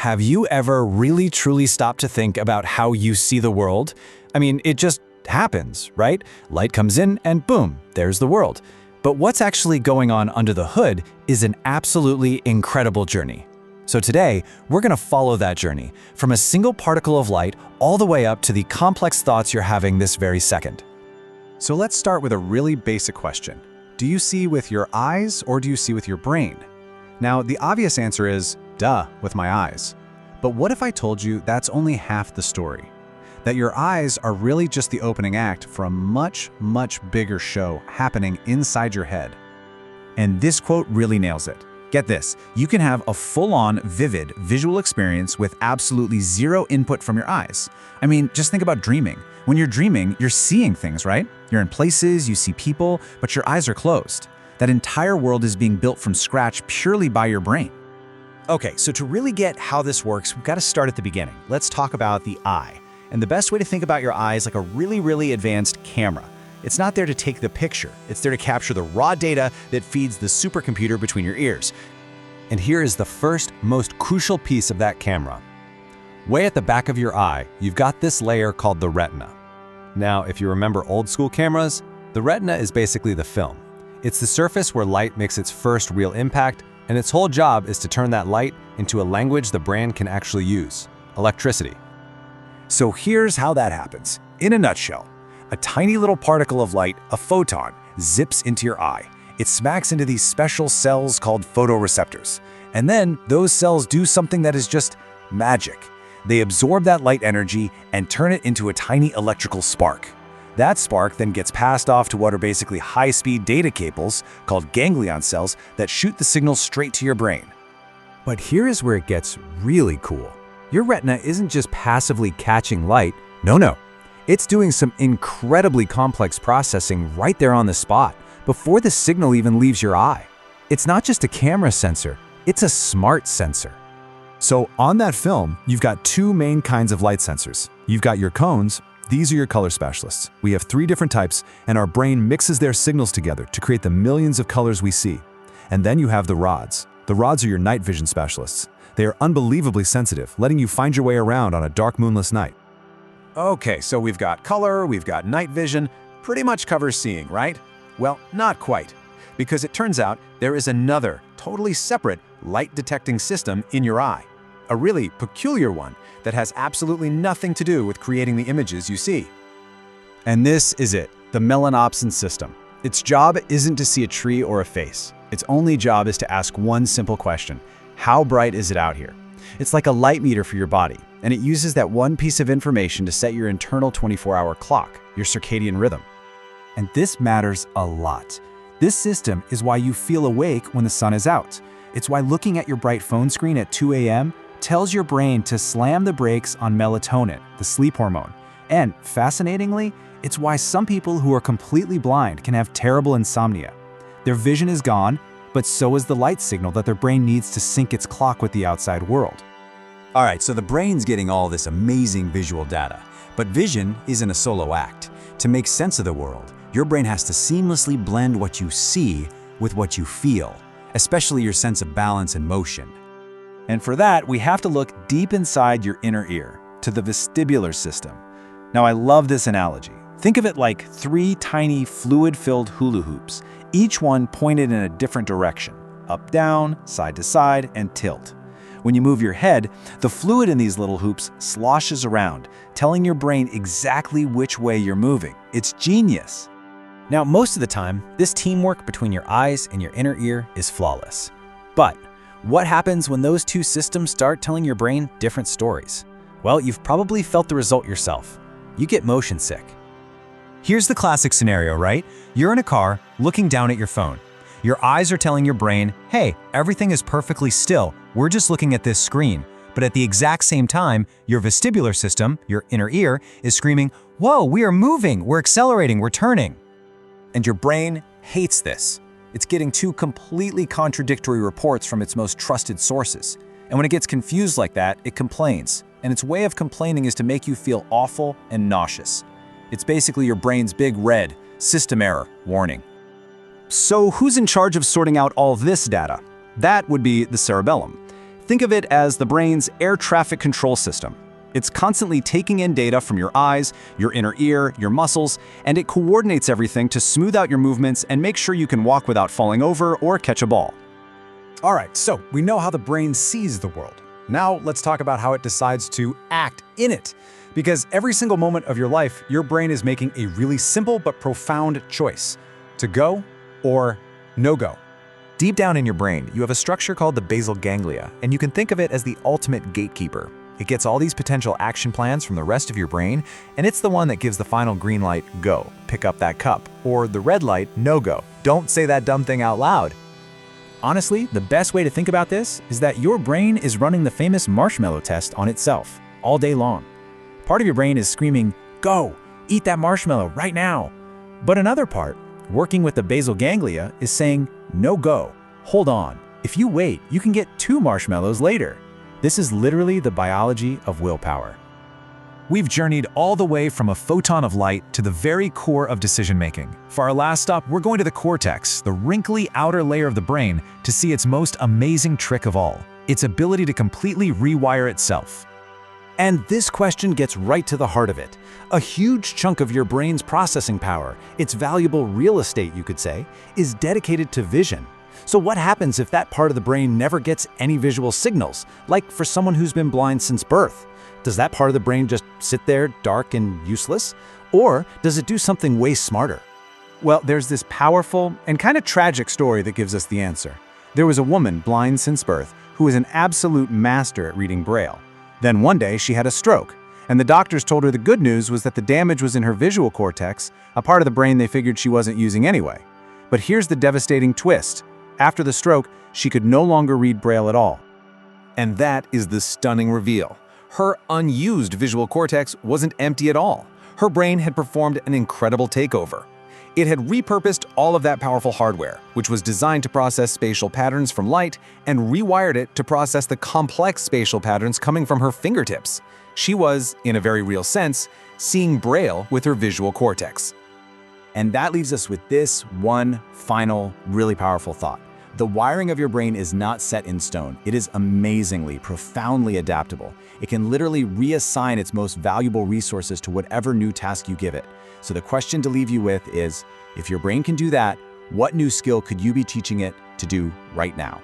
Have you ever really truly stopped to think about how you see the world? I mean, it just happens, right? Light comes in and boom, there's the world. But what's actually going on under the hood is an absolutely incredible journey. So today, we're going to follow that journey, from a single particle of light all the way up to the complex thoughts you're having this very second. So let's start with a really basic question. Do you see with your eyes or do you see with your brain? Now, the obvious answer is, duh, with my eyes. But what if I told you that's only half the story? That your eyes are really just the opening act for a much, much bigger show happening inside your head. And this quote really nails it. Get this, you can have a full-on, vivid visual experience with absolutely zero input from your eyes. I mean, just think about dreaming. When you're dreaming, you're seeing things, right? You're in places, you see people, but your eyes are closed. That entire world is being built from scratch purely by your brain. Okay, so to really get how this works, we've got to start at the beginning. Let's talk about the eye. And the best way to think about your eye is like a really, really advanced camera. It's not there to take the picture. It's there to capture the raw data that feeds the supercomputer between your ears. And here is the first, most crucial piece of that camera. Way at the back of your eye, you've got this layer called the retina. Now, if you remember old school cameras, the retina is basically the film. It's the surface where light makes its first real impact, and its whole job is to turn that light into a language the brain can actually use: electricity. So here's how that happens. In a nutshell, a tiny little particle of light, a photon, zips into your eye. It smacks into these special cells called photoreceptors. And then those cells do something that is just magic. They absorb that light energy and turn it into a tiny electrical spark. That spark then gets passed off to what are basically high-speed data cables called ganglion cells that shoot the signal straight to your brain. But here is where it gets really cool. Your retina isn't just passively catching light. No. It's doing some incredibly complex processing right there on the spot, before the signal even leaves your eye. It's not just a camera sensor, it's a smart sensor. So on that film, you've got two main kinds of light sensors. You've got your cones. These are your color specialists. We have 3 different types, and our brain mixes their signals together to create the millions of colors we see. And then you have the rods. The rods are your night vision specialists. They are unbelievably sensitive, letting you find your way around on a dark, moonless night. Okay, so we've got color, we've got night vision, pretty much covers seeing, right? Well, not quite, because it turns out there is another, totally separate light-detecting system in your eye. A really peculiar one that has absolutely nothing to do with creating the images you see. And this is it, the melanopsin system. Its job isn't to see a tree or a face. Its only job is to ask one simple question: how bright is it out here? It's like a light meter for your body, and it uses that one piece of information to set your internal 24-hour clock, your circadian rhythm. And this matters a lot. This system is why you feel awake when the sun is out. It's why looking at your bright phone screen at 2 a.m. tells your brain to slam the brakes on melatonin, the sleep hormone. And fascinatingly, it's why some people who are completely blind can have terrible insomnia. Their vision is gone, but so is the light signal that their brain needs to sync its clock with the outside world. All right, so the brain's getting all this amazing visual data, but vision isn't a solo act. To make sense of the world, your brain has to seamlessly blend what you see with what you feel, especially your sense of balance and motion. And for that, we have to look deep inside your inner ear, to the vestibular system. Now, I love this analogy. Think of it like 3 tiny fluid-filled hula hoops, each one pointed in a different direction: up, down, side to side, and tilt. When you move your head, the fluid in these little hoops sloshes around, telling your brain exactly which way you're moving. It's genius. Now, most of the time, this teamwork between your eyes and your inner ear is flawless. But what happens when those 2 systems start telling your brain different stories? Well, you've probably felt the result yourself. You get motion sick. Here's the classic scenario, right? You're in a car, looking down at your phone. Your eyes are telling your brain, hey, everything is perfectly still, we're just looking at this screen. But at the exact same time, your vestibular system, your inner ear, is screaming, whoa, we are moving, we're accelerating, we're turning. And your brain hates this. It's getting 2 completely contradictory reports from its most trusted sources. And when it gets confused like that, it complains. And its way of complaining is to make you feel awful and nauseous. It's basically your brain's big red, system error, warning. So who's in charge of sorting out all this data? That would be the cerebellum. Think of it as the brain's air traffic control system. It's constantly taking in data from your eyes, your inner ear, your muscles, and it coordinates everything to smooth out your movements and make sure you can walk without falling over or catch a ball. All right, so we know how the brain sees the world. Now let's talk about how it decides to act in it. Because every single moment of your life, your brain is making a really simple but profound choice: to go or no go. Deep down in your brain, you have a structure called the basal ganglia, and you can think of it as the ultimate gatekeeper. It gets all these potential action plans from the rest of your brain, and it's the one that gives the final green light, go, pick up that cup, or the red light, no go, don't say that dumb thing out loud. Honestly, the best way to think about this is that your brain is running the famous marshmallow test on itself all day long. Part of your brain is screaming, go, eat that marshmallow right now. But another part, working with the basal ganglia, is saying, no go, hold on. If you wait, you can get 2 marshmallows later. This is literally the biology of willpower. We've journeyed all the way from a photon of light to the very core of decision-making. For our last stop, we're going to the cortex, the wrinkly outer layer of the brain, to see its most amazing trick of all, its ability to completely rewire itself. And this question gets right to the heart of it. A huge chunk of your brain's processing power, its valuable real estate, you could say, is dedicated to vision. So what happens if that part of the brain never gets any visual signals, like for someone who's been blind since birth? Does that part of the brain just sit there dark and useless? Or does it do something way smarter? Well, there's this powerful and kind of tragic story that gives us the answer. There was a woman blind since birth who was an absolute master at reading Braille. Then one day she had a stroke, and the doctors told her the good news was that the damage was in her visual cortex, a part of the brain they figured she wasn't using anyway. But here's the devastating twist. After the stroke, she could no longer read Braille at all. And that is the stunning reveal. Her unused visual cortex wasn't empty at all. Her brain had performed an incredible takeover. It had repurposed all of that powerful hardware, which was designed to process spatial patterns from light, and rewired it to process the complex spatial patterns coming from her fingertips. She was, in a very real sense, seeing Braille with her visual cortex. And that leaves us with this one final, really powerful thought. The wiring of your brain is not set in stone. It is amazingly, profoundly adaptable. It can literally reassign its most valuable resources to whatever new task you give it. So the question to leave you with is, if your brain can do that, what new skill could you be teaching it to do right now?